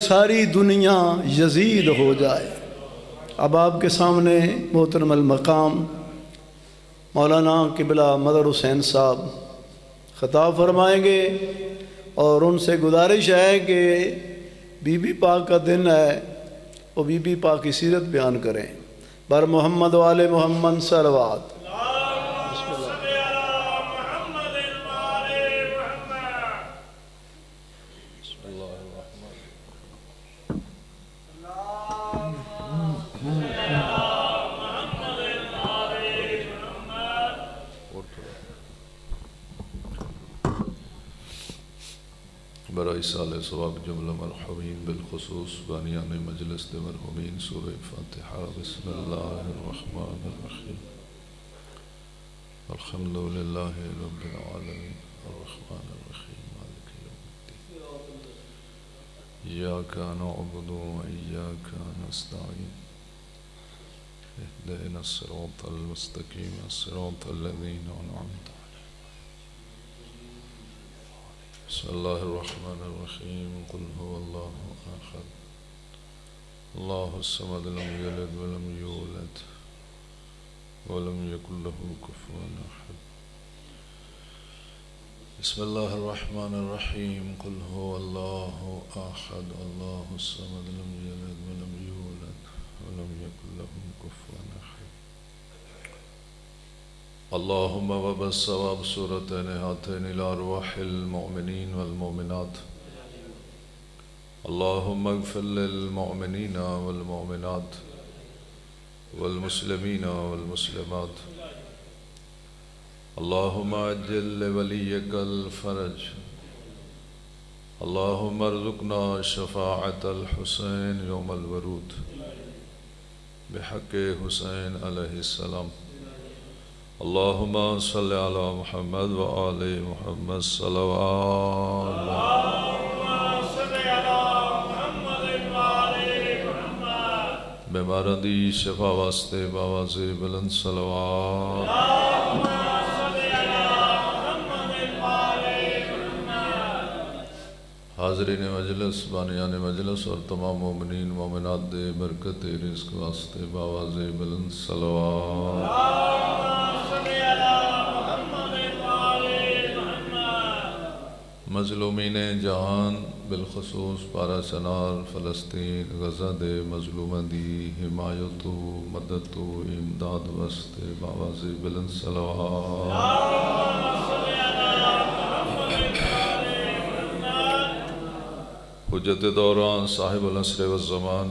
ساری دنیا یزید ہو جائے۔ اب آپ کے سامنے محترم المقام مولانا قبلہ مظہر حسین صاحب خطاب فرمائیں گے، اور ان سے گزارش ہے کہ بی بی پاک کا دن ہے، وہ بی بی پاک کی سیرت بیان کریں۔ بر محمد و آل محمد صلوات۔ برائے سال ثواب جملہ مرحومین بالخصوص بانیان مجلس دے مرحومین سورہ فاتحہ۔ بسم اللہ الرحمن الرحیم۔ الحمدللہ رب العالمین الرحمن الرحیم مالک یوم الدین ایاک نعبد و ایاک نستعین اهدنا الصراط المستقیم صراط الذین انعمت بسم اللہ الرحمن الرحیم قل هو اللہ احد اللہ الصمد لم یلد ولم یولد ولم یکن له کفوا احد بسم اللہ الرحمن الرحیم قل هو اللہ احد اللہ الصمد لم یلد ولم یولد ولم یکن له کفوا احد اللہم وبالثواب سورتین ہاتین الارواح المؤمنین والمؤمنات اللہم اغفر للمؤمنین والمؤمنات والمسلمین والمسلمات اللہم عجل لولیک الفرج اللہم ارزقنا شفاعت الحسین یوم الورود بحق حسین علیہ السلام اللہم صلی علی محمد و آل محمد صلوات اللہم صلی علی محمد و آل محمد بیماران دی شفا واسطے باواز بلند صلوات اللہم صلی علی محمد و آل محمد حاضرین مجلس بانیان مجلس اور تمام مومنین مومنات دے برکت رزق واسطے باواز بلند صلوات مظلومین جہان بالخصوص پارا چنار فلسطین غزہ دے مظلومہ دی حمایت و مدد و امداد واسطے باواز بلند صلوات حجت دوران صاحب العصر والزمان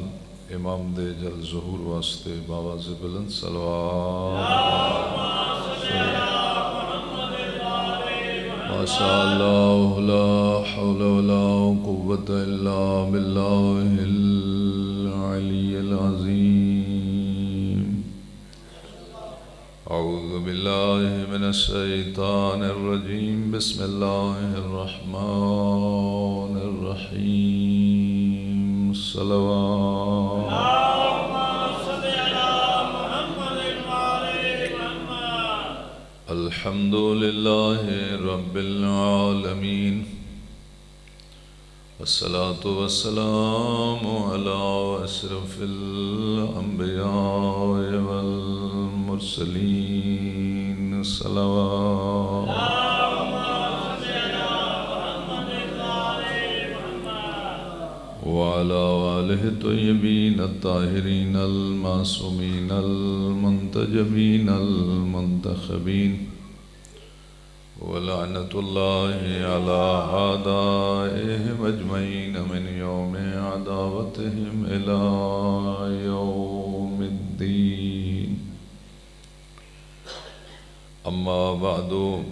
امام دے جل ظہور واسطے باواز بلند صلوات ماشاء اللہ لا حول ولا قوة الا باللہ العلی العظیم اعوذ باللہ من الشیطان الرجیم بسم اللہ الرحمن الرحیم صلوات الحمدللہ رب العالمین والصلاة والسلام علی اشرف الانبیاء والمرسلین صلوات وعلى آله الطيبين الطاهرين المعصومين المنتجبين المنتخبين ولعنة الله على أعدائهم أجمعين من يوم عداوتهم إلى يوم الدين أما بعد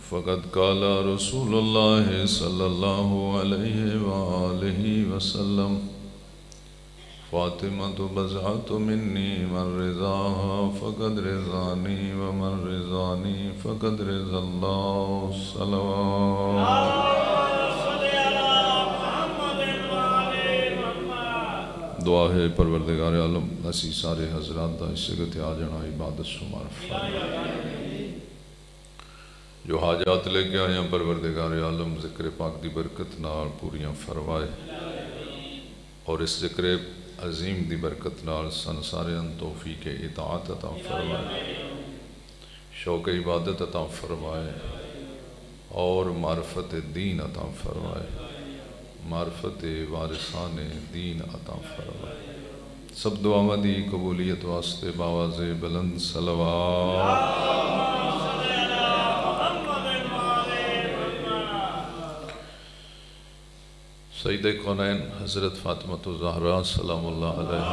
فقد قال رسول الله صلى الله عليه وآله وسلم فاطمة بضعة مني من رضاها فقد رضاني ومن رضاني فقد رضا الله صلوات دعا ہے پروردگار عالم اسی سارے حضرات دا شگت آ جانا عبادت شمار فرمائے جو حاجات لے کے آئیں پروردگار عالم ذکر پاک دی برکت نال پوریاں فرمائے اور اس ذکر عظیم دی برکت نال سن ساریاں توفیق اطاعت عطا فرمائے، شوق عبادت عطا فرمائے اور معرفت دین عطا فرمائے، معرفت وارثان دین عطا فرمائے۔ سب دعاواں دی قبولیت واسطے باواز بلند صلوات۔ سیدہ کونین حضرت فاطمہ الزہرا سلام اللہ علیہ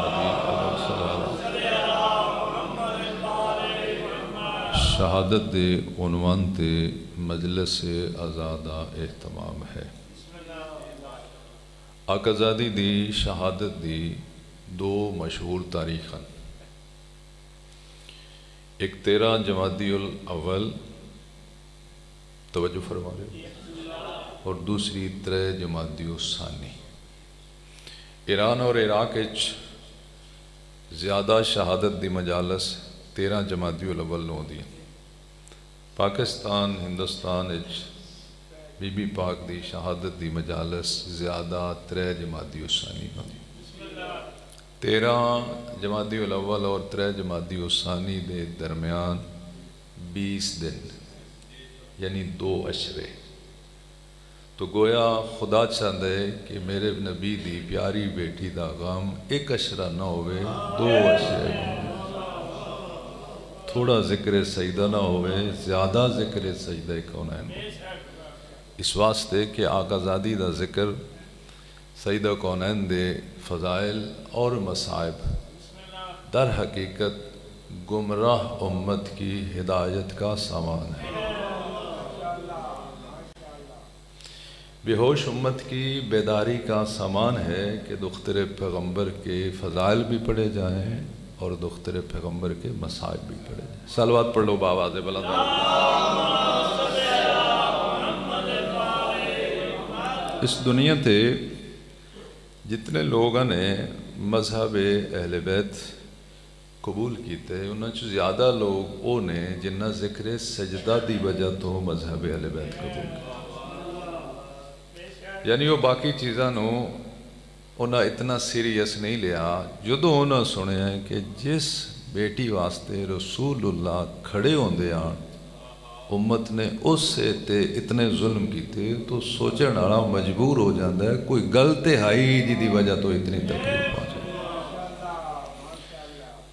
شہادت دے عنوان تے مجلس آزادہ اہتمام ہے۔ آقازادی دی شہادت دی دو مشہور تاریخاں، ایک 13 جمادی الاول توجہ فرما رہے اور دوسری 3 جمادی الثانی۔ ایران اور عراق زیادہ شہادت دی مجالس 13 جمادی الاول نو دی، پاکستان ہندوستان بی بی پاک دی شہادت دی مجالس زیادہ 3 جمادی الثانی نو دی۔ 13 جمادی الاول اور 3 جمادی الثانی دے درمیان 20 دن یعنی 2 اشرے، تو گویا خدا چاہتا ہے کہ میرے نبی دی پیاری بیٹی دا غم 1 اشرہ نہ ہوئے، 2 اشرے، تھوڑا ذکر سجدہ نہ ہوئے، زیادہ ذکر سجدہ کونین ہو۔ اس واسطے کہ آقازادی دا ذکر سیدہ کونین دے فضائل اور مصائب در حقیقت گمراہ امت کی ہدایت کا سامان ہے، بے ہوش امت کی بیداری کا سامان ہے کہ دختر پیغمبر کے فضائل بھی پڑھے جائیں اور دختر پیغمبر کے مصائب بھی پڑھے جائیں۔ صلوات پڑھ لو باواز بلند۔ اس دنیا تے جتنے لوگوں نے مذہب اہل بیت قبول کیتے انہاں چ زیادہ لوگ وہ نے جنہ ذکر سجدہ دی وجہ تو مذہب اہل بیت قبول کیتے، یعنی وہ باقی چیزاں نو انہاں اتنا سیریس نہیں لیا جدوں انہاں سنیا ہے کہ جس بیٹی واسطے رسول اللہ کھڑے ہوندے آن امت نے اس سے تے اتنے ظلم کیتے تو سوچن والا مجبور ہو جاتا ہے کوئی غلط ہائی جی دی وجہ تو اتنی تکلیف پہنچے۔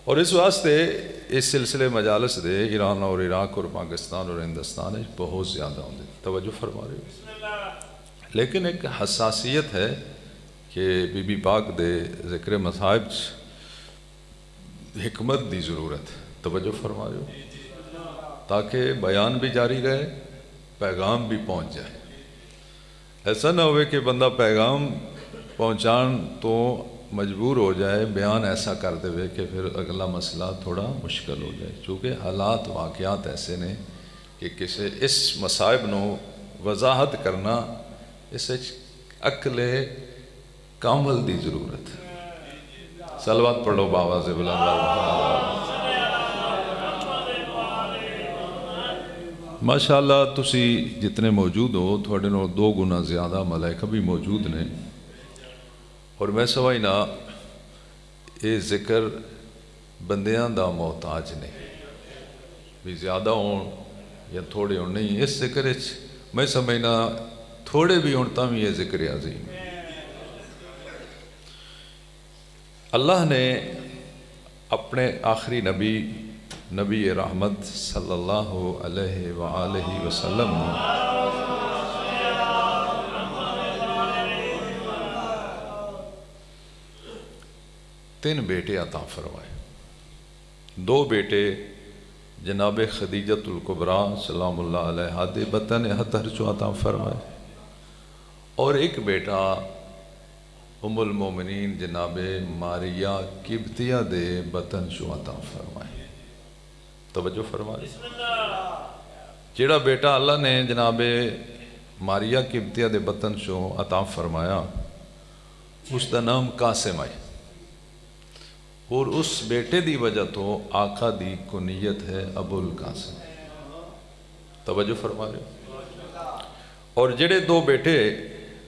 اور اس واسطے اس سلسلے مجالس دے ایران اور عراق اور پاکستان اور ہندوستان بہت زیادہ ہوندے، توجہ فرما رہے ہو۔ لیکن ایک حساسیت ہے کہ بی بی پاک دے ذکر مصائب حکمت دی ضرورت، توجہ فرما رہے ہو، تاکہ بیان بھی جاری رہے، پیغام بھی پہنچ جائے۔ ایسا نہ ہوئے کہ بندہ پیغام پہنچان تو مجبور ہو جائے بیان ایسا کر دے کہ پھر اگلا مسئلہ تھوڑا مشکل ہو جائے، چونکہ حالات واقعات ایسے نے کہ کسی اس مصائب نو وضاحت کرنا اس عقل کامل دی ضرورت۔ صلوات پڑھو باواز بلند۔ ماشاءاللہ تسی جتنے موجود ہو تھوڑے نو 2 گنا زیادہ ملائکہ بھی موجود نے، اور میں سمجھنا یہ ذکر بندیاں دا محتاج نہیں بھی زیادہ ہون یا تھوڑے ہون، نہیں، اس ذکر میں سمجھنا تھوڑے بھی ہونتا بھی یہ ذکر عظیم۔ اللہ نے اپنے آخری نبی رحمت صلی اللہ علیہ وآلہ وسلم 3 بیٹے عطا فرمائے۔ 2 بیٹے جناب خدیجۃ الکبریٰ سلام اللہ علیہ دے بطن حتر چو عطا فرمائے، اور ایک بیٹا ام المومنین جناب ماریہ قبطیہ دے بطن چو عطا فرمائے۔ توجہ فرمائے، جیڑا بیٹا اللہ نے جناب ماریہ قبطیہ دے بطن چو عطا فرمایا اس دا نام قاسم ہے، اور اس بیٹے دی وجہ تو آقا دی کنیت ہے ابو القاسم۔ توجہ فرما رہے، اور جڑے 2 بیٹے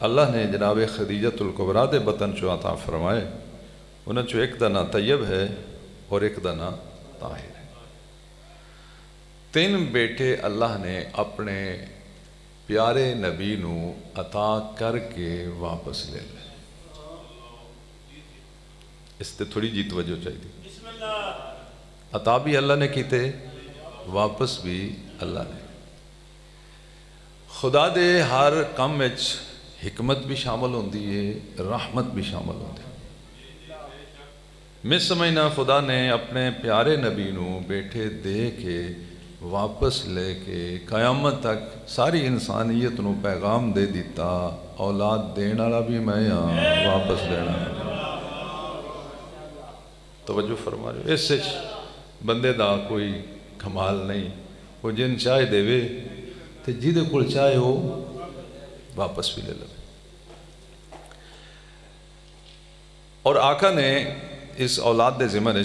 اللہ نے جناب خدیجۃ الکبریٰ دے بطن چو عطا فرمائے، انہاں چو ایک دا نام طیب ہے اور ایک دا نام طاہر ہے۔ 3 بیٹے اللہ نے اپنے پیارے نبی نو عطا کر کے واپس لے لے۔ اس تے تھوڑی جی توجہ چاہیے، عطا بھی اللہ نے کیتے، واپس بھی اللہ نے۔ خدا دے ہر کام وچ حکمت بھی شامل ہوندی ہے، رحمت بھی شامل ہوندی ہے۔ میں سمجھنا خدا نے اپنے پیارے نبی نو بیٹھے دے کے واپس لے کے قیامت تک ساری انسانیت نو پیغام دے دیتا، اولاد دین والا بھی میں ہاں، واپس لینا۔ توجہ فرما رہے ہو، اس سے بندے دا کوئی کمال نہیں، وہ جن چاہے دے وے تے جیدے کول چاہے ہو واپس بھی لے لے۔ اور آقا نے اس اولاد دے ضمن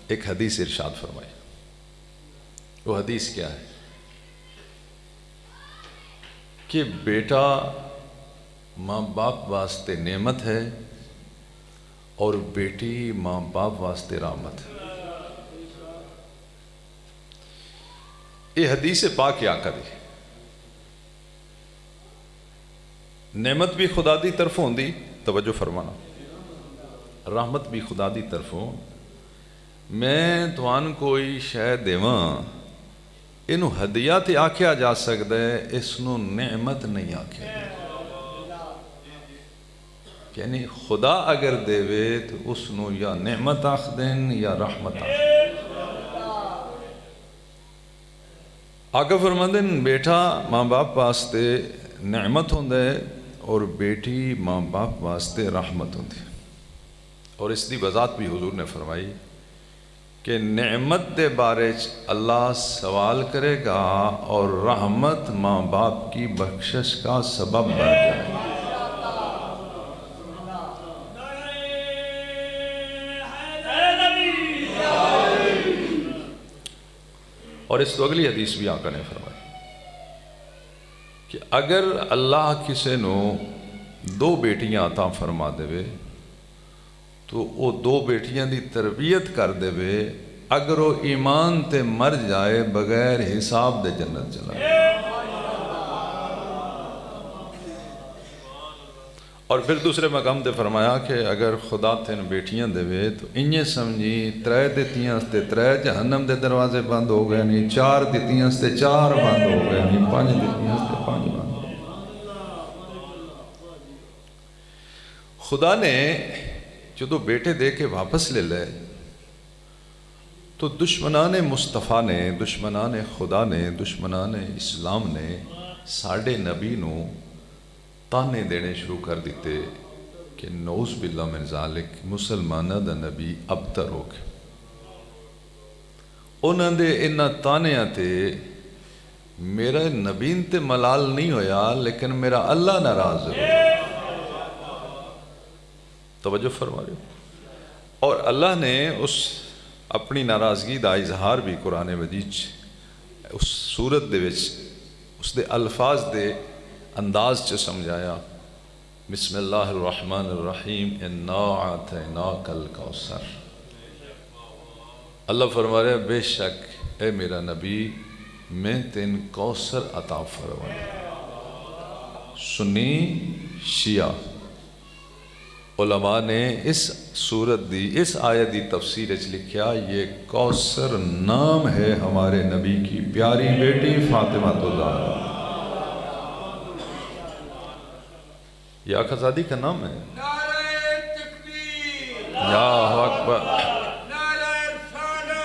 ایک حدیث ارشاد فرمائی۔ وہ حدیث کیا ہے کہ بیٹا ماں باپ واسطے نعمت ہے اور بیٹی ماں باپ واسطے رحمت ہے۔ یہ حدیث پاک آقا دی، نعمت بھی خدا دی طرف ہوندی، توجہ فرمانا، رحمت بھی خدا دی طرف ہوں۔ میں توان کوئی شے دیواں، انہوں ہدیہ تے آکھیا جا سکتا ہے، اس نو نعمت نہیں آکھیا جا، یعنی خدا اگر دے وے تو اس نو یا نعمت آکھ دین یا رحمت آکھ دین۔ آقا فرماندن بیٹا ماں باپ واسطے نعمت ہوندے اور بیٹی ماں باپ واسطے رحمت ہوندی۔ اور اس دی وضاحت بھی حضور نے فرمائی کہ نعمت دے بارے اللہ سوال کرے گا اور رحمت ماں باپ کی بخشش کا سبب بن جائے گا۔ اور اس تو اگلی حدیث بھی آقا نے فرمائی کہ اگر اللہ کسے نو 2 بیٹیاں عطا فرما دے وے تو وہ 2 بیٹیاں دی تربیت کر دے وے، اگر وہ ایمان تے مر جائے بغیر حساب دے جنت چلا جائے۔ اور پھر دوسرے مقام تے فرمایا کہ اگر خدا 3 بیٹیاں دے وے تو انہیں سمجھی 3 دیتیاں ستے 3 جہنم دے دروازے بند ہو گئے نہیں، 4 دیتیاں ستے 4 بند ہو گئے نہیں، 5 دیتیاں ستے 5 بند ہو گئے۔ خدا نے جو بیٹے دے کے واپس لے لے تو دشمنان مصطفیٰ نے، دشمنان خدا نے، دشمنان اسلام نے ساڑھے نبی نو تانے دینے شروع کر دیتے کہ نعوذ باللہ من ذالک مسلمانہ دا نبی ابتر ہو گئے۔ انہاں دے انہاں تانیاں تے میرا نبین تے ملال نہیں ہویا لیکن میرا اللہ ناراض ہو۔ توجہ فرما رہے ہو۔ اور اللہ نے اس اپنی ناراضگی دا اظہار بھی قرآن مجید اس سورت دے وچ اس دے الفاظ دے انداز چ سمجھایا۔ بسم اللہ الرحمن الرحیم انا اعطیناک الکوثر۔ اللہ فرما رہے بے شک اے میرا نبی میں تین کوثر عطا فرمایا۔ سنی شیعہ علماء نے اس سورت دی اس آیت دی تفسیر اچ لکھیا یہ کوثر نام ہے ہمارے نبی کی پیاری بیٹی فاطمہ الزہرا۔ یہ آقا زادی کا نام ہے۔ نعرہ تکبیر، یا اکبر، نعرہ رسالہ،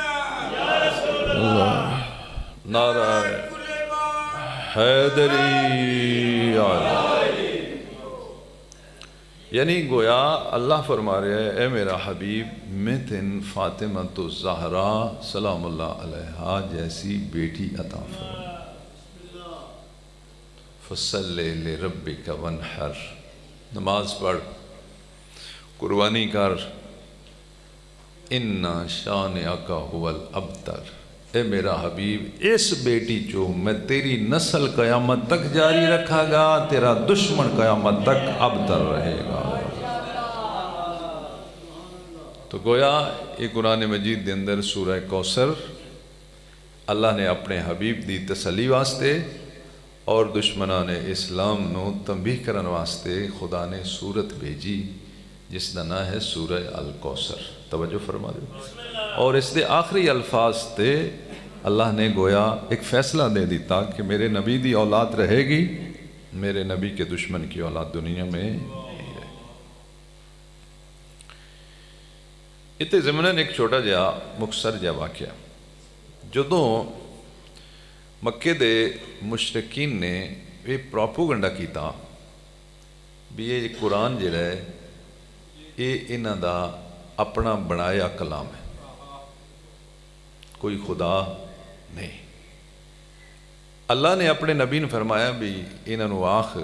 یا رسول اللہ، نعرہ حیدری علی۔ یعنی گویا اللہ فرما رہے ہیں اے میرا حبیب میں تین فاطمہ الزہرا سلام اللہ علیہا جیسی بیٹی عطا فرما۔ فصلی لربک وانحر، نماز پڑھ، قربانی کر، اِنَّ شَانِئَکَ هُوَ الْأَبْتَرُ، اے میرا حبیب اس بیٹی چو میں تیری نسل قیامت تک جاری رکھا گا، تیرا دشمن قیامت تک ابتر رہے گا۔ تو گویا یہ قرآن مجید دے اندر سورہ کوثر اللہ نے اپنے حبیب دی تسلی واسطے اور دشمنان اسلام نو تنبیہ کرن واسطے خدا نے سورت بھیجی جس کا نام ہے سورہ الکوثر۔ توجہ فرما دو۔ اور اس دے آخری الفاظ تے اللہ نے گویا ایک فیصلہ دے دیتا کہ میرے نبی دی اولاد رہے گی، میرے نبی کے دشمن کی اولاد دنیا میں نہیں رہے گی۔ اتنے ضمناً ایک چھوٹا جہا مختصر جہا واقعہ، جدوں مکے دے مشرکین نے یہ پروپوگنڈا کیتا بھی یہ قرآن جڑا ہے یہ انہاں دا اپنا بنایا کلام ہے، کوئی خدا نہیں۔ اللہ نے اپنے نبی نے فرمایا بھی انہاں نو آخ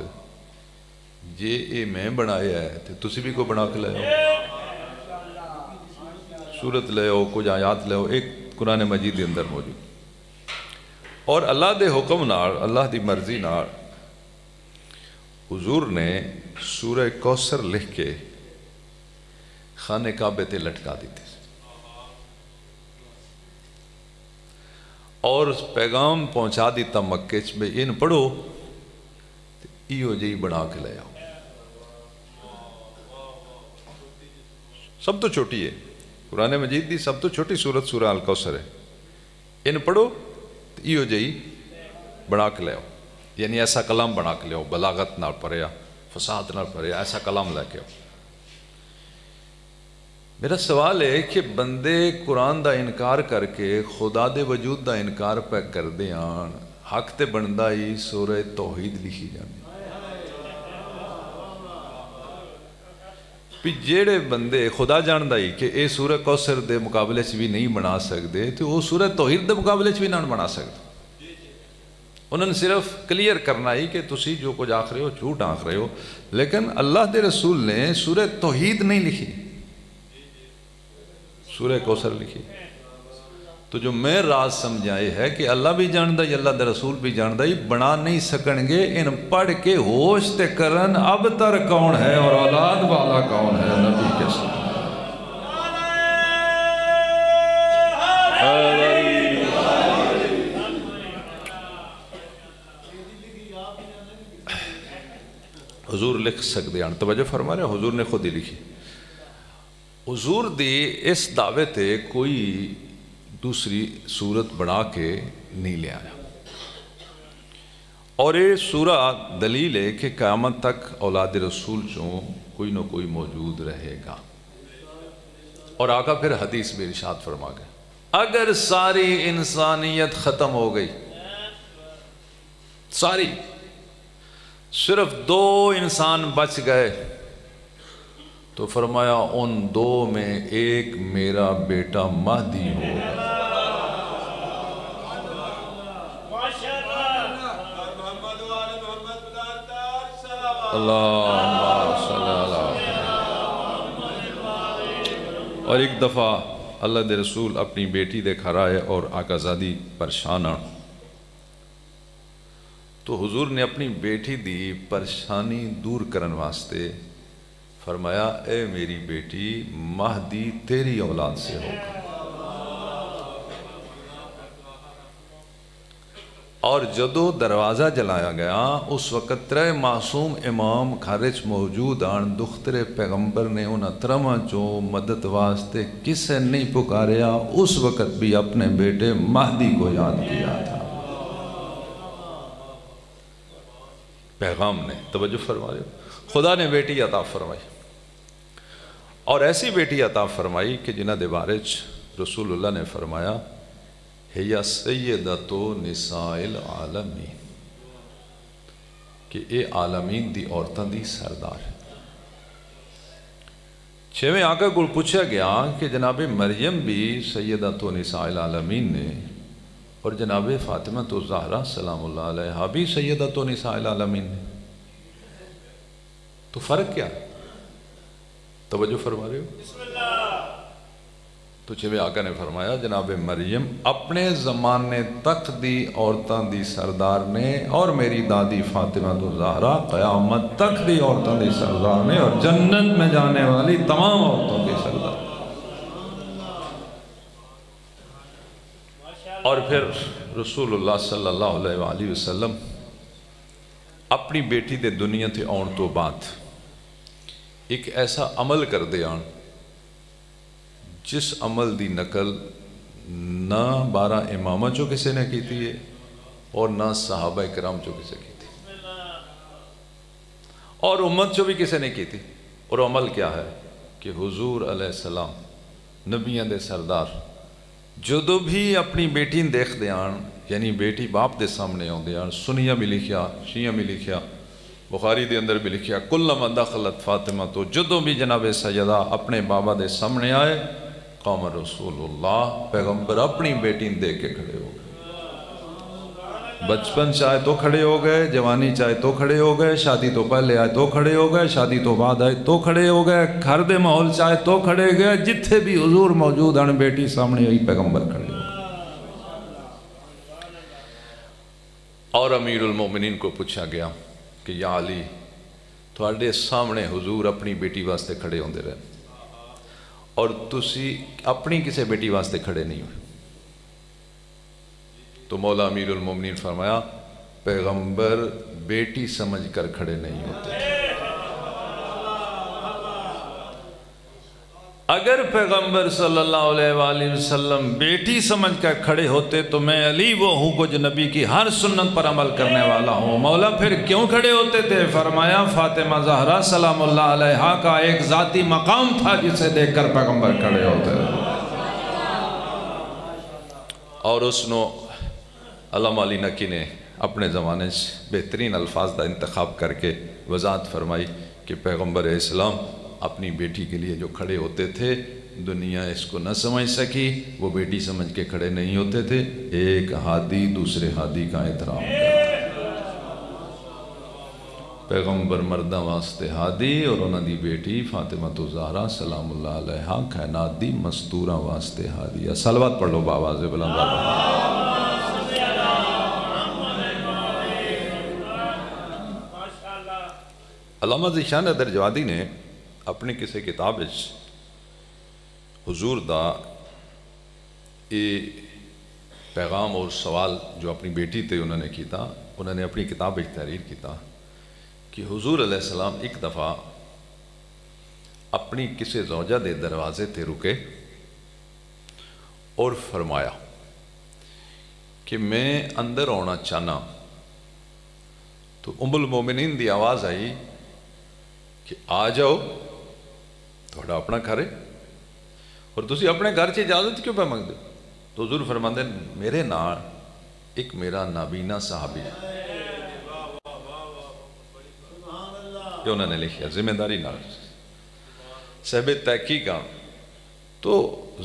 جے یہ میں بنایا ہے تو تسی بھی کوئی بنا کے لے آؤ، سورت لے آؤ، کچھ آیات لے آؤ، ایک قرآن مجید کے اندر موجود۔ اور اللہ دے حکم نال، اللہ دی مرضی نال حضور نے سورہ کوثر لکھ کے خانہ کعبے تے لٹکا دیتے اور پیغام پہنچا دیتا مکے چ بھئی ان پڑھو ایو جی بنا کے لے آؤ۔ سب تو چھوٹی ہے قرآن مجید دی، سب تو چھوٹی سورت سورہ الکوثر ہے۔ ان پڑھو ایو جی بنا کے لے آؤ، یعنی ایسا کلام بنا کے لے آؤ، بلاغت نال پڑھیا، فصاحت نال پڑھیا، ایسا کلام لے کے آؤ۔ میرا سوال ہے کہ بندے قرآن دا انکار کر کے خدا دے وجود دا انکار پہ کر دے آن، حق تے بندہ ہی سورہ توحید لکھی جانے بھی جیڑے بندے خدا جاندہ ہی کہ اے سورہ کوثر دے مقابلے سے بھی نہیں بنا سکتے تو وہ سورہ توحید دے مقابلے سے بھی نہیں بنا سکتے۔ انہوں نے صرف کلیئر کرنا ہی کہ تسی جو کچھ آخ رہے ہو جھوٹ آخ رہے ہو، لیکن اللہ دے رسول نے سورہ توحید نہیں لکھی، سورہ کوثر لکھی۔ تو جو میں راز سمجھائے ہے کہ اللہ بھی جاندہ ہی، اللہ دے رسول بھی جاندہ ہی، بنا نہیں سکن گے، ان پڑھ کے ہوش تے کرن اب تر کون ہے اور اولاد والا کون ہے نبی کے ساتھ۔ حضور لکھ سکتے ہیں، توجہ فرما رہے حضور نے خود ہی لکھی۔ حضور دی اس دعوے تے کوئی دوسری صورت بنا کے نہیں لے آیا، اور یہ سورہ دلیل ہے کہ قیامت تک اولاد رسول چوں کوئی نہ کوئی موجود رہے گا۔ اور آقا پھر حدیث میں ارشاد فرما گئے اگر ساری انسانیت ختم ہو گئی، ساری، صرف 2 انسان بچ گئے تو فرمایا ان 2 میں ایک میرا بیٹا مہدی ہوگا۔ اللہم صلی اللہ۔ اور ایک دفعہ اللہ دے رسول اپنی بیٹی دے گھر آئے اور آقا زادی پریشان آن، تو حضور نے اپنی بیٹی دی پریشانی دور کرن واسطے فرمایا اے میری بیٹی مہدی تیری اولاد سے ہوگا۔ اور جدو دروازہ جلایا گیا اس وقت 3 معصوم امام گھرچ موجود آن، دختر پیغمبر نے انہاں 3 چو مدد واسطے کسے نہیں پکاریا، اس وقت بھی اپنے بیٹے مہدی کو یاد کیا تھا۔ پیغام نے، توجہ فرما رہے ہو، خدا نے بیٹی عطا فرمائی، اور ایسی بیٹی عطا فرمائی کہ جنہ دے بارچ رسول اللہ نے فرمایا ہیا سیدۃ نساء العالمین، کہ اے عالمین دی عورتاں دی سردار ہے۔ 6ویں آقا کو پوچھا گیا کہ جناب مریم بھی سیدۃ نساء العالمین نے، اور جناب فاطمہ تو زہرا سلام اللہ علیہا بھی سیدۃ نساء العالمین نے، تو فرق کیا؟ توجہ فرما رہے ہو؟ تو چھویں آقا نے فرمایا جناب مریم اپنے زمانے تک دی عورتاں دی سردار نے اور میری دادی فاطمہ الزہرا قیامت تک دی عورتاں دی سردار نے اور جنت میں جانے والی تمام عورتوں کی سردار. اور پھر رسول اللہ صلی اللہ علیہ وآلہ وسلم اپنی بیٹی دے دنیا تے آن تو بعد ایک ایسا عمل کر دے آن جس عمل دی نقل نہ 12 امامہ چو کسے نے کی تھی اور نہ صحابہ کرام چو کسے کی تھی اور امت چو بھی کسے نے کی تھی. اور عمل کیا ہے کہ حضور علیہ السلام نبیان دے سردار جدو بھی اپنی بیٹی دیکھ دے آن یعنی بیٹی باپ دے سامنے ہوں دے آن سنیہ بھی لکھیا شیعہ بھی لکھیا بخاری دے اندر بھی لکھیا کلما دخلت فاطمہ تو جدو بھی جناب سیدہ اپنے بابا دے سامنے آئے قام رسول اللہ پیغمبر اپنی بیٹی دیکھ کے کھڑے ہو گئے. بچپن چاہے تو کھڑے ہو گئے, جوانی چاہے تو کھڑے ہو گئے, شادی تو پہلے آئے تو کھڑے ہو گئے, شادی تو بعد آئے تو کھڑے ہو گئے, گھر دے ماحول چاہے تو کھڑے گئے, جتھے بھی حضور موجود ہیں بیٹی سامنے آئی پیغمبر کھڑے ہو گئے. اور امیر المومنین کو پوچھا گیا کہ یا علی تھوڑے سامنے حضور اپنی بیٹی واسطے کھڑے ہوندے رہے اور تسی اپنی کسے بیٹی واسطے کھڑے نہیں ہوئے. تو مولا امیر المومنین فرمایا پیغمبر بیٹی سمجھ کر کھڑے نہیں ہوتے. اگر پیغمبر صلی اللہ علیہ وآلہ وسلم بیٹی سمجھ کر کھڑے ہوتے تو میں علی وہ ہوں کو جو نبی کی ہر سنت پر عمل کرنے والا ہوں. مولا پھر کیوں کھڑے ہوتے تھے؟ فرمایا فاطمہ زہرا سلام اللہ علیہا کا ایک ذاتی مقام تھا جسے دیکھ کر پیغمبر کھڑے ہوتے تھے. اور اس نو علامہ علی نقی نے اپنے زمانے سے بہترین الفاظ کا انتخاب کر کے وضاحت فرمائی کہ پیغمبر اسلام اپنی بیٹی کے لیے جو کھڑے ہوتے تھے دنیا اس کو نہ سمجھ سکی, وہ بیٹی سمجھ کے کھڑے نہیں ہوتے تھے, ایک ہادی دوسرے ہادی کا احترام کرتا. پیغمبر مردہ واسطے ہادی اور انہوں دی بیٹی فاطمہ الزہرا سلام اللہ علیہا کائنات دی مستورہ واسطے ہادی. صلوات پڑھ لو باواز بلند. علامہ ذیشان حیدر جوادی نے اپنی کسی کتاب حضور دا یہ پیغام اور سوال جو اپنی بیٹی تے انہوں نے کیتا, انہوں نے اپنی کتاب تحریر کیتا کہ حضور علیہ السلام ایک دفعہ اپنی کسی زوجہ دے دروازے تے رکے اور فرمایا کہ میں اندر ہونا چاہنا. تو ام المومنین دی آواز آئی کہ آ جاؤ تھوڑا اپنا گھر ہے اور تسی اپنے گھر سے اجازت کیوں پہ مانگ دو؟ تو حضور فرماندے میرے نال ایک میرا نابینا صحابی یہ انہوں نے لکھیا ذمہ داری نال صاحب تحقیق کا. تو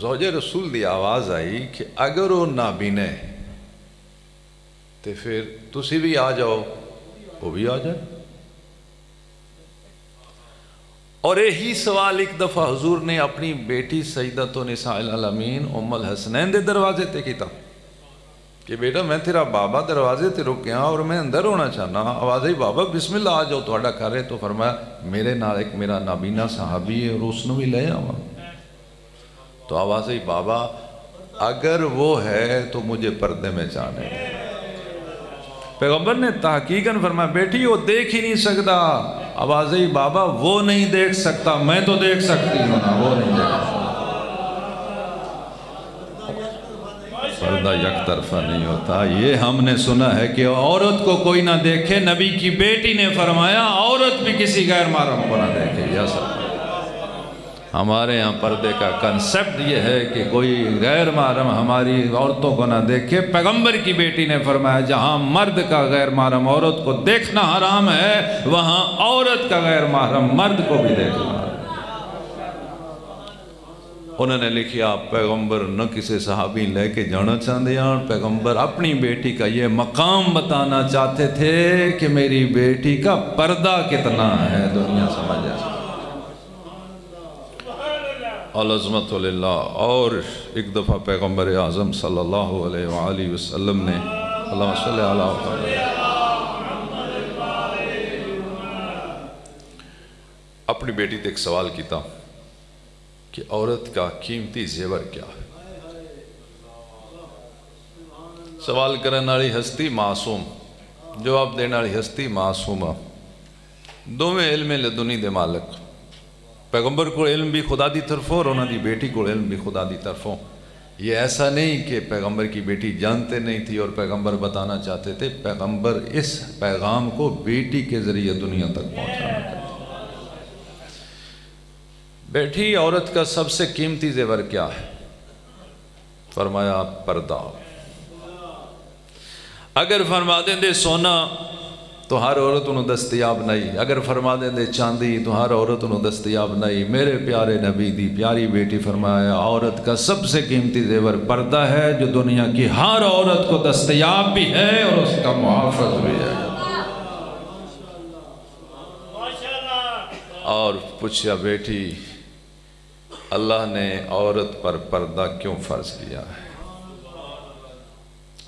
زوج رسول دی آواز آئی کہ اگر وہ نابینا ہے تو پھر تسی بھی آ جاؤ وہ بھی آ جائے. اور یہی سوال ایک دفعہ حضور نے اپنی بیٹی سیدۃ نساء العالمین ام الحسنین دے دروازے تے کیتا کہ بیٹا میں تیرا بابا دروازے تے رک گیا اور میں اندر ہونا چاہنا. آواز ہی بابا بسم اللہ آ جاؤ تھوڑا گھر ہے. تو فرمایا میرے نال ایک میرا نابینا صحابی ہے اور اس نے بھی لے آوا. تو آواز ہی بابا اگر وہ ہے تو مجھے پردے میں جانے. پیغمبر نے تحقیقاً فرمایا بیٹی وہ دیکھ ہی نہیں سکتا. آواز ہی بابا وہ نہیں دیکھ سکتا, میں تو دیکھ سکتی ہوں نا, وہ نہیں دیکھ سکتا. پردہ یک طرفہ نہیں ہوتا. یہ ہم نے سنا ہے کہ عورت کو کوئی نہ دیکھے. نبی کی بیٹی نے فرمایا عورت بھی کسی غیر محرم کو نہ دیکھے. یا سب ہمارے یہاں پردے کا کنسپٹ یہ ہے کہ کوئی غیر محرم ہماری عورتوں کو نہ دیکھے. پیغمبر کی بیٹی نے فرمایا جہاں مرد کا غیر محرم عورت کو دیکھنا حرام ہے وہاں عورت کا غیر محرم مرد کو بھی دیکھنا. انہوں نے لکھیا پیغمبر نہ کسی صحابی لے کے جانا چاہتے ہیں, پیغمبر اپنی بیٹی کا یہ مقام بتانا چاہتے تھے کہ میری بیٹی کا پردہ کتنا ہے دنیا سمجھ جائے. العظمت للہ۔ اور ایک دفعہ پیغمبر اعظم صلی اللہ علیہ وآلہ وسلم نے اللہم صلی اللہ علیہ وسلم اپنی بیٹی تے ایک سوال کیتا کہ عورت کا قیمتی زیور کیا ہے؟ سوال کرنے والی ہستی معصوم، جواب دینے والی ہستی معصومہ، دوویں علم لدنی دے مالک، پیغمبر کو علم بھی خدا دی طرفوں اور انہوں دی بیٹی کو علم بھی خدا دی طرفوں۔ یہ ایسا نہیں کہ پیغمبر کی بیٹی جانتے نہیں تھی اور پیغمبر بتانا چاہتے تھے، پیغمبر اس پیغام کو بیٹی کے ذریعے دنیا تک پہنچانا چاہتے۔ بیٹی عورت کا سب سے قیمتی زیور کیا ہے؟ فرمایا پردہ۔ اگر فرما دیں دے سونا تو ہر عورت انہوں دستیاب نہیں، اگر فرما دیں دے چاندی تو ہر عورت انہوں دستیاب نہیں۔ میرے پیارے نبی دی پیاری بیٹی فرمایا عورت کا سب سے قیمتی زیور پردہ ہے، جو دنیا کی ہر عورت کو دستیاب بھی ہے اور اس کا محافظ بھی ہے۔ اور پوچھا بیٹی اللہ نے عورت پر پردہ کیوں فرض کیا ہے؟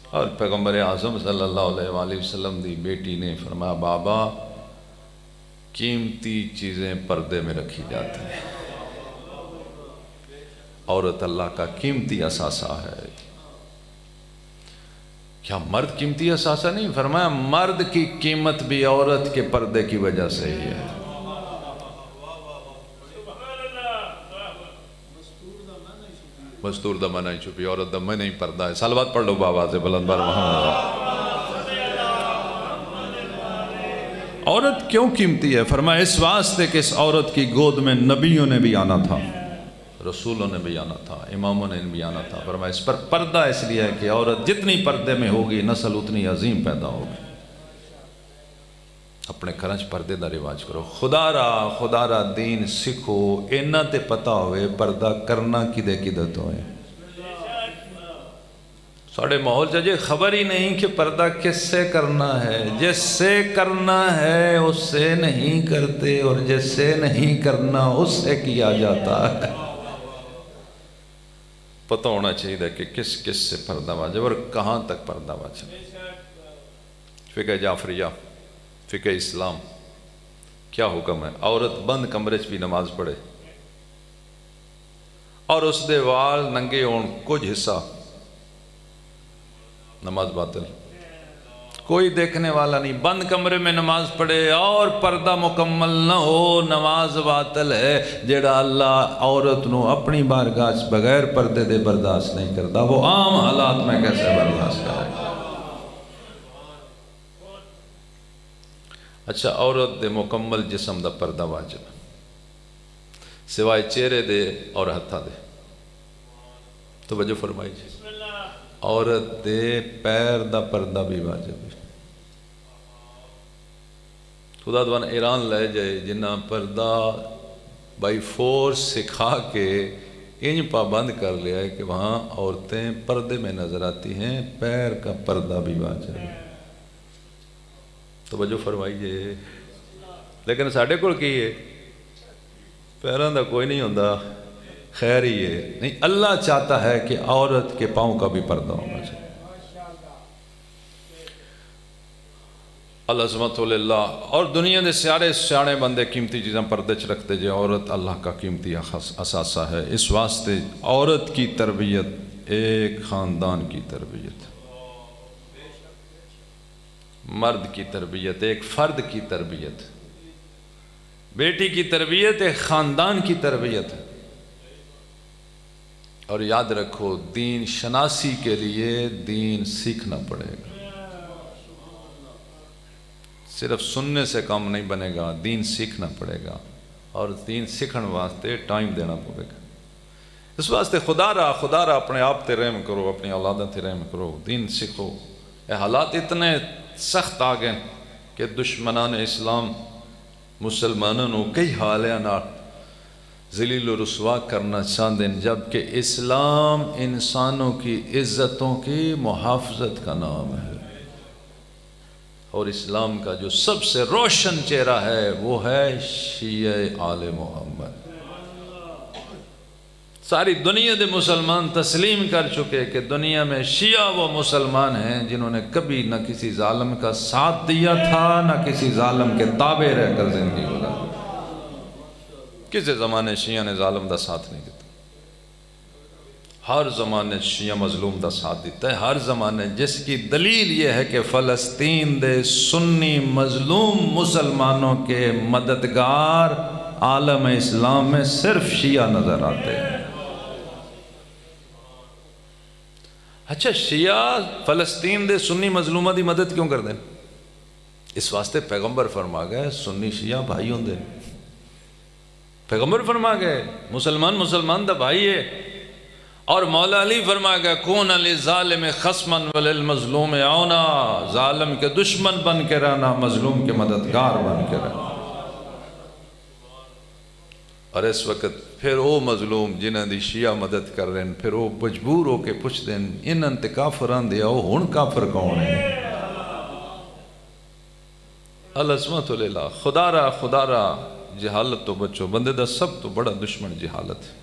اور پیغمبر اعظم صلی اللہ علیہ وآلہ وسلم دی بیٹی نے فرمایا بابا قیمتی چیزیں پردے میں رکھی جاتی ہیں، عورت اللہ کا قیمتی اثاثہ ہے۔ کیا مرد قیمتی اثاثہ نہیں؟ فرمایا مرد کی قیمت بھی عورت کے پردے کی وجہ سے ہی ہے۔ مستور دا منع چھپی، عورت دا منع ہی پردہ ہے۔ صلوات پڑھ لو بابا سے بلند بار محمد۔ عورت کیوں قیمتی ہے؟ فرمایا اس واسطے کہ اس عورت کی گود میں نبیوں نے بھی آنا تھا، رسولوں نے بھی آنا تھا، اماموں نے بھی آنا تھا۔ فرمایا اس پر پردہ اس لیے ہے کہ عورت جتنی پردے میں ہوگی نسل اتنی عظیم پیدا ہوگی۔ اپنے کرنچ پردے دا رواج کرو، خدا را دین سکھو، اینا تے پتہ ہوئے پردہ کرنا کدے کدت ہوئے۔ ساڑھے ماحول چاہیے خبر ہی نہیں کہ پردہ کس سے کرنا ہے، جس سے کرنا ہے اس سے نہیں کرتے، اور جس سے نہیں کرنا اس سے کیا جاتا ہے۔ پتہ ہونا چاہیے کہ کس کس سے پردہ واجب اور کہاں تک پردہ واجب۔ فقہ جعفریہ، فقہ اسلام کیا حکم ہے؟ عورت بند کمرے چ بھی نماز پڑھے اور اس دے وال ننگے ہون کچھ حصہ، نماز باطل، کوئی دیکھنے والا نہیں، بند کمرے میں نماز پڑھے اور پردہ مکمل نہ ہو، نماز باطل ہے۔ جیڑا اللہ عورت نو اپنی بارگاہ بغیر پردے دے برداشت نہیں کرتا، وہ عام حالات میں کیسے برداشت کرے گا؟ اچھا عورت دے مکمل جسم دا پردہ واجب سوائے چہرے دے اور ہتھا دے۔ توجہ فرمائی جی، عورت دے پیر دا پردہ بھی واجب ہے۔ خدا دوان ایران لے جائے جنہ پردہ بائی فورس سکھا کے انج پابند کر لیا ہے کہ وہاں عورتیں پردے میں نظر آتی ہیں، پیر کا پردہ بھی واجب ہے۔ توجہ فرمائیے، لیکن ساڑھے کول کی ہے پیران دا کوئی نہیں ہوندہ، خیر ہی ہے نہیں۔ اللہ چاہتا ہے کہ عورت کے پاؤں کا بھی پردہ ہونا چاہیے۔ العظمت للہ۔ اور دنیا دے سارے سیانے بندے قیمتی چیزیں پردے چ رکھتے جے، عورت اللہ کا قیمتی اثاثہ ہے۔ اس واسطے عورت کی تربیت ایک خاندان کی تربیت، مرد کی تربیت ایک فرد کی تربیت، بیٹی کی تربیت ایک خاندان کی تربیت ہے۔ اور یاد رکھو دین شناسی کے لیے دین سیکھنا پڑے گا، صرف سننے سے کام نہیں بنے گا، دین سیکھنا پڑے گا، اور دین سیکھن واسطے ٹائم دینا پڑے گا۔ اس واسطے خدا را اپنے آپ تے رحم کرو، اپنی اولادہ تے رحم کرو، دین سیکھو۔ اے حالات اتنے سخت آگئے کہ دشمنان اسلام مسلمانوں نو کئی حالیاں ذلیل و رسوا کرنا چاہتے ہیں، جبکہ اسلام انسانوں کی عزتوں کی محافظت کا نام ہے، اور اسلام کا جو سب سے روشن چہرہ ہے وہ ہے شیعہ آل محمد۔ ساری دنیا دے مسلمان تسلیم کر چکے کہ دنیا میں شیعہ وہ مسلمان ہیں جنہوں نے کبھی نہ کسی ظالم کا ساتھ دیا تھا نہ کسی ظالم کے تابع رہ کر زندگی گزاری۔ کسی زمانے شیعہ نے ظالم دا ساتھ نہیں دیتا، ہر زمانے شیعہ مظلوم دا ساتھ دیتا ہے، ہر زمانے، جس کی دلیل یہ ہے کہ فلسطین دے سنی مظلوم مسلمانوں کے مددگار عالم اسلام میں صرف شیعہ نظر آتے ہیں۔ اچھا، شیعہ فلسطین دے سنی مظلومہ دی مدد کیوں کر دیں؟ اس واسطے پیغمبر فرما گئے سنی شیعہ بھائی ہوں دے، پیغمبر فرما گئے مسلمان دا بھائی ہے، اور مولا علی فرما گئے کون للظالم خصما وللمظلوم عونا، ظالم کے دشمن بن کے رہنا، مظلوم کے مددگار بن کے رہنا۔ اور اس وقت پھر وہ مظلوم جنہاں دی شیعہ مدد کر رہے ہیں، پھر وہ مجبور ہو کے پوچھ دیں انہاں تے کافران دیا وہ ہن کافر کون ہے؟ العصمت للہ، خدا را جہالت تو بچو، بندے دا سب تو بڑا دشمن جہالت ہے۔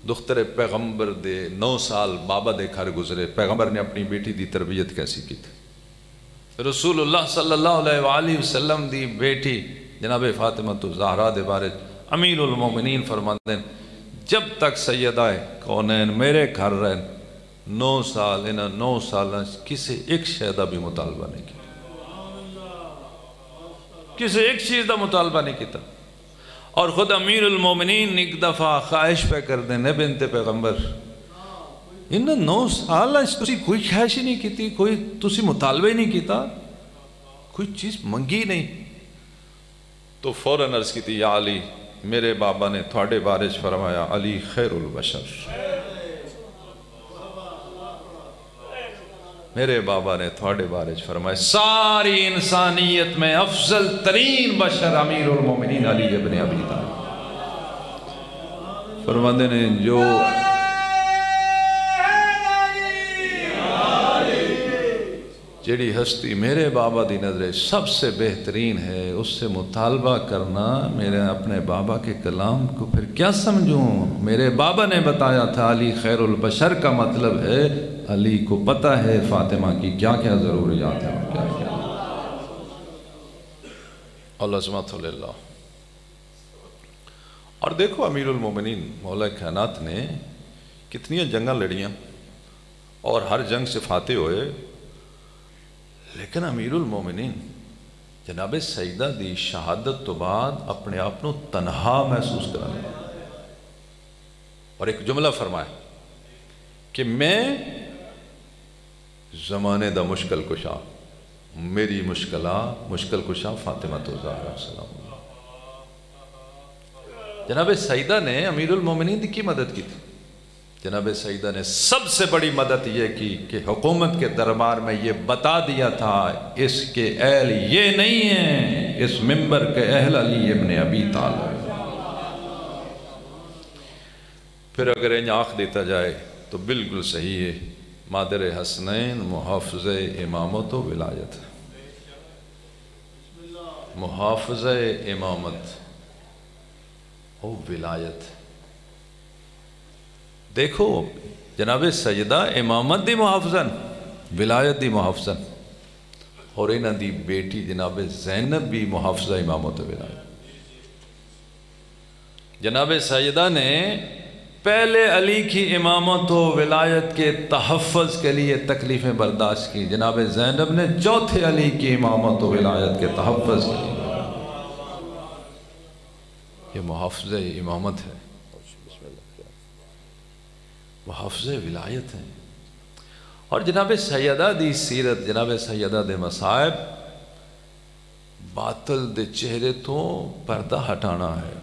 دختر پیغمبر دے 9 سال بابا دے گھر گزرے، پیغمبر نے اپنی بیٹی دی تربیت کیسی کی تھی؟ رسول اللہ صلی اللہ علیہ وآلہ وسلم دی بیٹی جناب فاطمہ الزہرا دے بارے امیر المومنین فرماتے ہیں جب تک سیدہ کونین میرے گھر رہن 9 سال، انہاں 9 سالہ کسی ایک شہدہ بھی مطالبہ نہیں کیا، کسی ایک چیز دا مطالبہ نہیں کیتا۔ اور خود امیر المومنین ایک دفعہ خواہش پہ کر دیں بنت پیغمبر انہاں 9 سال تسی کوئی خواہش ہی نہیں کیتی، کوئی تسی مطالبہ ہی نہیں کیتا، کوئی چیز منگی نہیں؟ تو فوراً عرض کی تھی یا علی، میرے بابا نے تھوڑے بارے فرمایا علی خیر البشر، میرے بابا نے تھوڑے بارے فرمایا ساری انسانیت میں افضل ترین بشر امیر المومنین علی ابن ابی طالب۔ فرماتے نے جو جیڑی ہستی میرے بابا دی نظر سب سے بہترین ہے، اس سے مطالبہ کرنا میرے اپنے بابا کے کلام کو پھر کیا سمجھوں؟ میرے بابا نے بتایا تھا علی خیر البشر کا مطلب ہے علی کو پتہ ہے فاطمہ کی کیا کیا ضروریات ہیں، کیا کیا۔ العظمت للہ۔ اور دیکھو امیر المومنین مولا کائنات نے کتنی جنگاں لڑیاں اور ہر جنگ سے فاتح ہوئے، لیکن امیر المومنین جناب سیدہ دی شہادت تو بعد اپنے آپ تنہا محسوس کرنے اور ایک جملہ فرمایا کہ میں زمانے دا مشکل کشا، میری مشکل کشا فاطمہ الزہرا سلام اللہ۔ جناب سیدہ نے امیر المومنین کی مدد کی تھی، جناب سیدہ نے سب سے بڑی مدد یہ کی کہ حکومت کے دربار میں یہ بتا دیا تھا اس کے اہل یہ نہیں ہیں، اس منبر کے اہل علی ابن ابی طالب۔ پھر اگر انہیں آنکھ دیتا جائے تو بالکل صحیح ہے، مادر حسنین محافظ امامت و ولایت، محافظ امامت و ولایت۔ دیکھو جناب سیدہ امامت دی محافظن، ولایت دی محافظن، اور انہاں دی بیٹی جناب زینب بھی محافظہ امامت و ولایت۔ جناب سیدہ نے پہلے علی کی امامت و ولایت کے تحفظ کے لیے تکلیفیں برداشت کی، جناب زینب نے چوتھے علی کی امامت و ولایت کے تحفظ کے لیے۔ یہ محافظ امامت ہے، محافظ ولایت ہیں۔ اور جناب سیدہ دی سیرت، جناب سیدہ دے مصائب، باطل دے چہرے تو پردہ ہٹانا ہے۔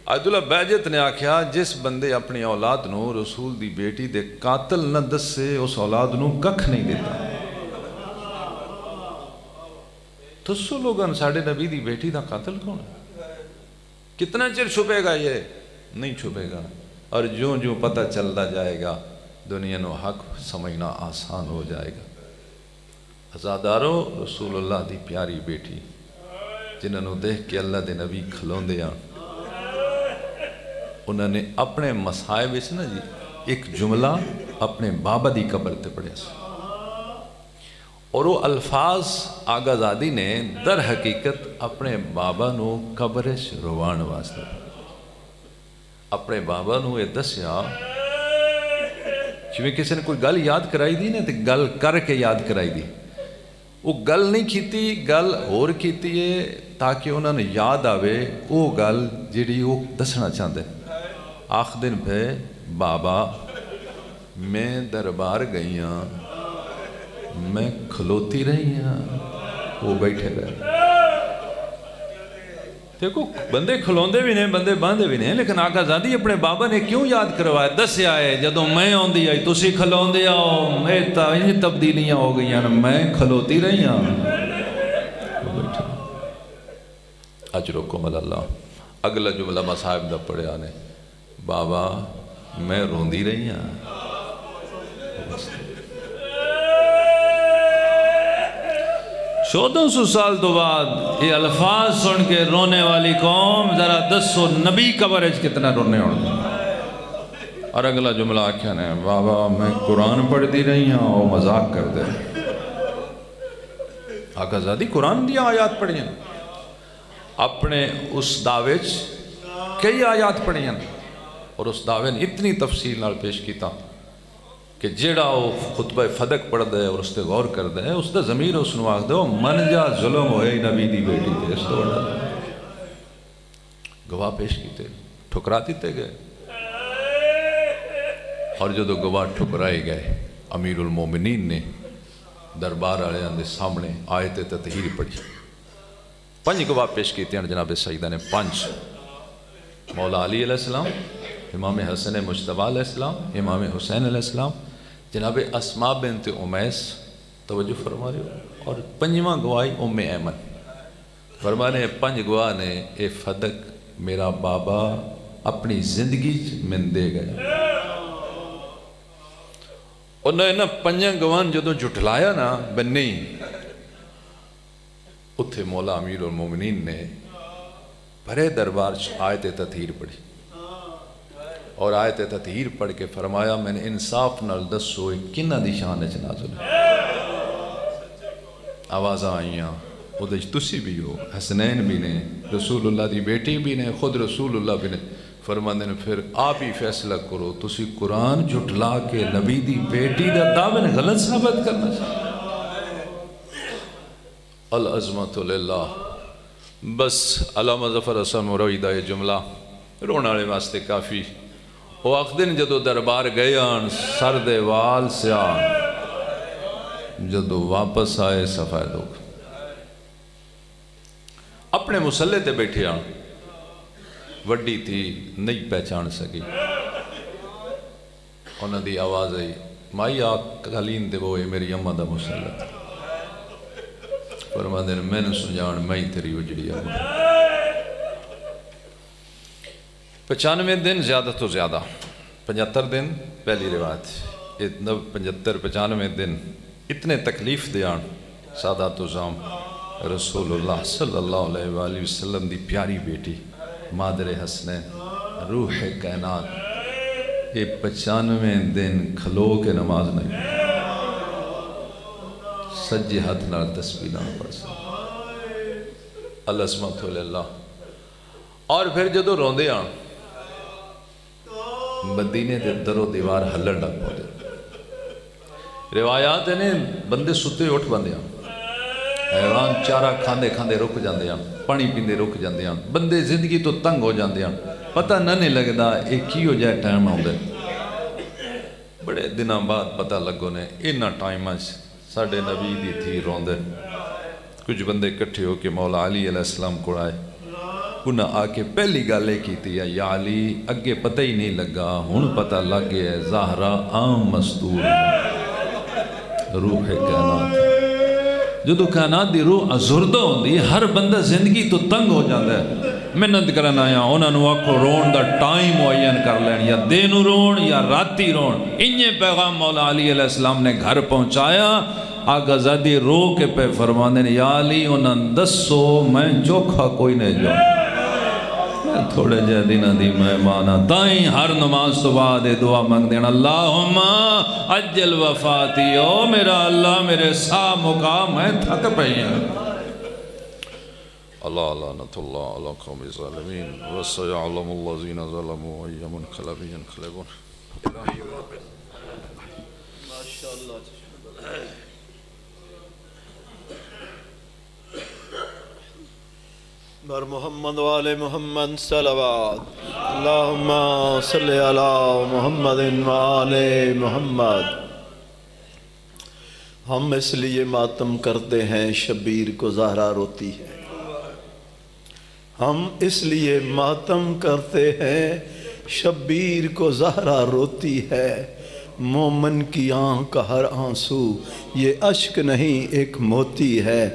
آیت اللہ بیجت نے آکھیا جس بندے اپنی اولاد نو رسول دی بیٹی دے قاتل نہ دسے اس اولاد نو ککھ نہیں دیتا۔ تسو لوگاں ساڑھے نبی دی بیٹی دا قاتل کون ہے؟ کتنا چر چھپے گا؟ یہ نہیں چھپے گا، اور جو جو پتہ چلتا جائے گا دنیا نو حق سمجھنا آسان ہو جائے گا۔ عزادارو، رسول اللہ دی پیاری بیٹی جنہوں نے دیکھ کے اللہ دے نبی کھلون دیا انہوں نے اپنے مسائب اس نا جی ایک جملہ اپنے بابا دی قبر تے پڑھیا سی اور وہ الفاظ آغا زادی نے در حقیقت اپنے بابا نو قبر روان واسطے اپنے بابا نو یہ دسیا جویں کسی نے کوئی گل یاد کرائی دی نا تو گل کر کے یاد کرائی دی وہ گل نہیں کیتی گل اور کیتی ہے تاکہ انہوں نے یاد آوے وہ گل جیڑی وہ دسنا چاہتے آخ دن پہ بابا میں دربار گئی ہاں میں کھلوتی رہی ہاں وہ بیٹھے رہے دیکھو بندے کھلوندے بھی نہیں بندے باندھے بھی نہیں لیکن آقا زادی اپنے بابا نے کیوں یاد کروایا دس آئے جدوں میں آندی آئی تسی کھلوندے آؤ میں انج تبدیلیاں ہو گئی ہیں میں کھلوتی رہی ہاں وہ بیٹھے اجرکم اللہ اگلا جملہ مصاحب دا پڑھیا نے بابا میں روندی رہی ہاں 1400 سال تو بعد یہ الفاظ سن کے رونے والی قوم ذرا دسو نبی قبر اچ کتنا رونے ہونے اور اگلا جملہ آکھیا نے بابا میں قرآن پڑھ دی رہی ہوں وہ مذاق کر دے آقا زادی قرآن دیا آیات پڑھی ہیں اپنے اس دعوے کئی آیات پڑھی ہیں اور اس دعوے نے اتنی تفصیل نال پیش کیتا کہ جیڑا وہ خطبہ فدق پڑھ دے اور اس تے غور کر دے اس تے ضمیر اس نواق دے وہ من جا ظلم ہوئے نبی دی بیٹی تے اس تو بڑا گواہ پیش کیتے ٹھکراتی تے گئے اور جو گواہ ٹھکرائے گئے امیر المومنین نے دربار آلے اندے سامنے آیت تطہیر پڑھی 5 گواہ پیش کیتے ہیں جناب سیدہ نے 5 مولا علی علیہ السلام امام حسن مجتبی علیہ السلام امام حسین علیہ السلام جناب اسماء بنت امیس توجہ فرما رہے ہو اور 5واں گواہی ام ایمن فرمانے 5 گواہ نے اے فدق میرا بابا اپنی زندگی من دے گئے انہوں نے 5 گواہن جدوں جھٹلایا نا بنی اتھے مولا امیر المومنین نے بھرے دربار آیت تطہیر پڑھی اور آیت تطہیر پڑھ کے فرمایا میں نے انصاف نال دسو کنہ دی شان اچ نازل ہے آوازاں آئیاں وہ دج تسی بھی ہو حسنین بھی نے رسول اللہ دی بیٹی بھی نے خود رسول اللہ بھی نے فرماندے نے پھر آپ ہی فیصلہ کرو تسی قرآن جھٹلا کے نبی دی بیٹی دا دعوے نے غلط ثابت کرنا چاہیے العظمت للہ بس علامہ ظفر حسن مرویدہ یہ جملہ رونا والے واسطے کافی وہ اخدن جدو دربار گئے آن سرد وال سے آن جدو واپس آئے سفید ہو اپنے مسلح تے بیٹھے آن وڈی تھی نہیں پہچان سکی انہوں دی آواز آئی مائی آگ قلین دے وہ میری امہ دا مسلح فرما دے میں نے سنجان میں تیری اجڑی امہ 95 دن زیادہ تو زیادہ 75 دن پہلی روایت 75-95 دن اتنے تکلیف دیان سادات وزام رسول اللہ صلی اللہ علیہ وآلہ وسلم دی پیاری بیٹی مادر حسنین روح کائنات یہ 95 دن کھلو کے نماز نہیں سجی ہاتھ نال تسبیح نہ پڑھ سکتا العظمت للہ اور پھر جدو روندے آن مدینے دے در و دیوار ہلن ڈک پہنچے روایات ہیں بندے ستے اٹھ بندے ہیں حیوان چارہ کھاندے کھاندے رک جاندے ہیں پانی پیندے رک جاندے ہیں بندے زندگی تو تنگ ہو جاندے ہیں پتہ نہ نہیں لگدا ایک ہی ہو جائے ٹائم آؤں دے بڑے دنوں بعد پتہ لگو نے انہا ٹائم ساڑھے نبی دی تھی روندے کچھ بندے کٹھے ہو کے مولا علی علیہ السلام کو آئے انہاں آکے پہلی گالے کی تھی یا علی اگے پتہ ہی نہیں لگا ہون پتہ لگ گیا ہے ظاہرہ عام مستور روح کائنات جدو کائنات دی روح ازردہ ہوندی ہر بندہ زندگی تو تنگ ہو جاندہ ہے محنت کرنا آیا انہوں نے آکھو رون دا ٹائم معین کر لین یا دینو رون یا راتی رون انہیں پیغام مولا علی علیہ السلام نے گھر پہنچایا آگا زادی رو کے پہ فرمانے نے یا علی انہوں دسو میں جوکھا کوئی نہیں جو تھوڑے جہ دینا دی مہمانا تائیں ہر نماز تو بعد دعا مانگ دینا اللہم اجل وفاتی او میرا اللہ میرے سا مقام میں تھک پہی ہیں اللہ لعنت اللہ علی قوم الظالمین وَسَيَعْلَمُ الَّذِينَ ظَلَمُوا أَيَّ مُنْقَلَبٍ يَنْقَلِبُونَ بر محمد وآل محمد صلوات اللہم صلی علی محمد وآل محمد ہم اس لیے ماتم کرتے ہیں شبیر کو زہرا روتی ہے ہم اس لیے ماتم کرتے ہیں شبیر کو زہرا روتی ہے مومن کی آنکھ کا ہر آنسو یہ اشک نہیں ایک موتی ہے